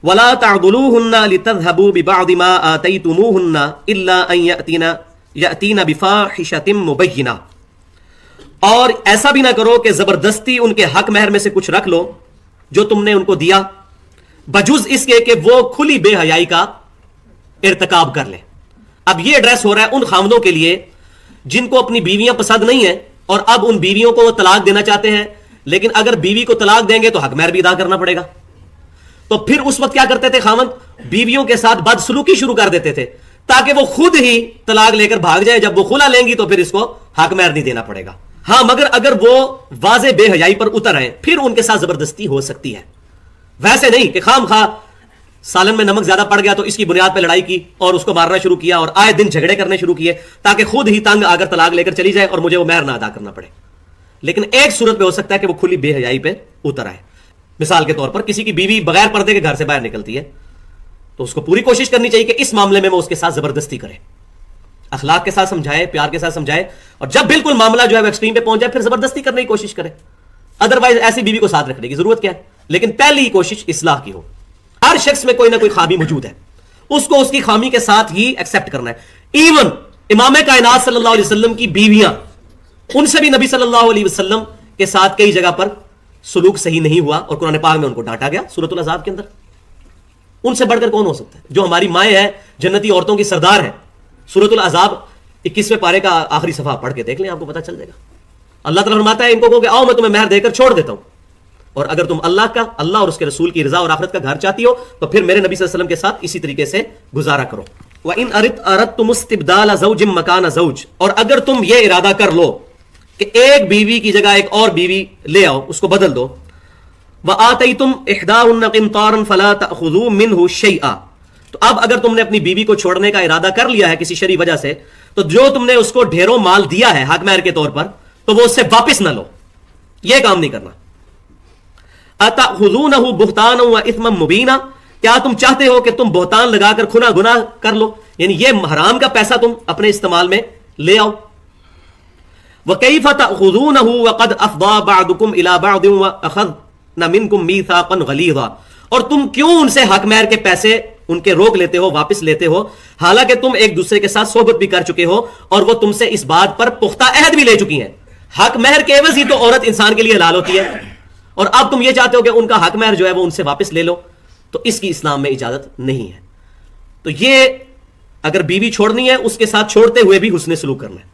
ولا تعضلوهن لتذهبوا ببعض ما آتيتموهن الا ان يأتين بفاحشة مبينة، اور ایسا بھی نہ کرو کہ زبردستی ان کے حق مہر میں سے کچھ رکھ لو جو تم نے ان کو دیا، بجز اس کے کہ وہ کھلی بے حیائی کا ارتکاب کر لیں۔ اب یہ ایڈریس ہو رہا ہے ان خامدوں کے لیے جن کو اپنی بیویاں پسند نہیں ہیں اور اب ان بیویوں کو وہ طلاق دینا چاہتے ہیں، لیکن اگر بیوی کو طلاق دیں گے تو حق مہر بھی ادا کرنا پڑے گا۔ تو پھر اس وقت کیا کرتے تھے خامند؟ بیویوں کے ساتھ بدسلوکی شروع کر دیتے تھے تاکہ وہ خود ہی طلاق لے کر بھاگ جائے، جب وہ خلا لیں گی تو پھر اس کو حق مہر نہیں دینا پڑے گا۔ ہاں مگر اگر وہ واضح بے حیائی پر اتر آئے پھر ان کے ساتھ زبردستی ہو سکتی ہے، ویسے نہیں کہ خام خواہ سالن میں نمک زیادہ پڑ گیا تو اس کی بنیاد پہ لڑائی کی اور اس کو مارنا شروع کیا اور آئے دن جھگڑے کرنے شروع کیے تاکہ خود ہی تنگ آ کر طلاق لے کر چلی جائے اور مجھے وہ مہر نہ ادا کرنا پڑے۔ لیکن ایک صورت پہ ہو سکتا ہے کہ وہ کھلی بے حیائی پہ اتر آئے، مثال کے طور پر کسی کی بیوی بغیر پردے کے گھر سے باہر نکلتی ہے تو اس کو پوری کوشش کرنی چاہیے کہ اس معاملے میں وہ اس کے ساتھ زبردستی کرے، اخلاق کے ساتھ سمجھائے، پیار کے ساتھ سمجھائے، اور جب بالکل معاملہ جو ہے وہ ایکسٹریم پہ پہنچ جائے پھر زبردستی کرنے کی کوشش کرے۔ ادروائز ایسی بیوی کو ساتھ رکھنے کی ضرورت کیا ہے؟ لیکن پہلی کوشش اصلاح کی ہو۔ ہر شخص میں کوئی نہ کوئی خامی موجود ہے، اس کو اس کی خامی کے ساتھ ہی ایکسپٹ کرنا ہے۔ ایون امام کائنات صلی اللہ علیہ وسلم کی بیویاں، ان سے بھی نبی صلی اللہ علیہ وسلم کے ساتھ کئی جگہ پر سلوک صحیح نہیں ہوا اور قرآن پاک میں ان کو ڈانٹا گیا سورۃ الاحزاب کے اندر۔ ان سے بڑھ کر کون ہو سکتا ہے؟ جو ہماری مائیں ہیں، جنتی عورتوں کی سردار ہے۔ سورۃ الاحزاب 21ویں پارے کا آخری صفحہ پڑھ کے دیکھ لیں، آپ کو پتہ چل جائے گا۔ اللہ تعالیٰ فرماتا ہے ان کو کہو کہ آؤ میں تمہیں مہر دے کر چھوڑ دیتا ہوں، اور اگر تم اللہ اور اس کے رسول کی رضا اور آخرت کا گھر چاہتی ہو تو پھر میرے نبی صلی اللہ علیہ وسلم کے ساتھ اسی طریقے سے گزارا کرو۔ وَإِنْ أَرَدْتُمُ اسْتِبْدَالَ زَوْجٍ مَكَانَ زَوْجٍ، اور اگر تم یہ ارادہ کر لو کہ ایک بیوی کی جگہ ایک اور بیوی لے آؤ، اس کو بدل دو، وَآتَيْتُمْ إِحْدَاهُنَّ قِنْطَارًا فَلَا تَأْخُذُوا مِنْهُ شَيْئًا، تو اب اگر تم نے اپنی بیوی کو چھوڑنے کا ارادہ کر لیا ہے کسی شرعی وجہ سے، تو جو تم نے اس کو ڈھیروں مال دیا ہے حق مہر کے طور پر تو وہ اس سے واپس نہ لو، یہ کام نہیں کرنا۔ أَتَأْخُذُونَهُ بُهْتَانًا وَإِثْمًا مُبِينًا، کیا تم چاہتے ہو کہ تم بہتان لگا کر کھنا گناہ کر لو، یعنی یہ حرام کا پیسہ تم اپنے استعمال میں لے آؤ۔ وَكَيْفَ تَأْخُذُونَهُ وَقَدْ أَفْضَىٰ بَعْضُكُمْ إِلَىٰ بَعْضٍ وَأَخَذْنَ مِنْكُمْ مِيثَاقًا غَلِيظًا، اور تم کیوں ان سے حق مہر کے پیسے ان کے روک لیتے ہو، واپس لیتے ہو، حالانکہ تم ایک دوسرے کے ساتھ صحبت بھی کر چکے ہو اور وہ تم سے اس بات پر پختہ عہد بھی لے چکی ہیں۔ حق مہر کے عوض ہی تو عورت انسان کے لیے حلال ہوتی ہے، اور اب تم یہ چاہتے ہو کہ ان کا حق مہر جو ہے وہ ان سے واپس لے لو، تو اس کی اسلام میں اجازت نہیں ہے۔ تو یہ اگر بیوی چھوڑنی ہے اس کے ساتھ چھوڑتے ہوئے بھی حسن سلوک کرنا ہے۔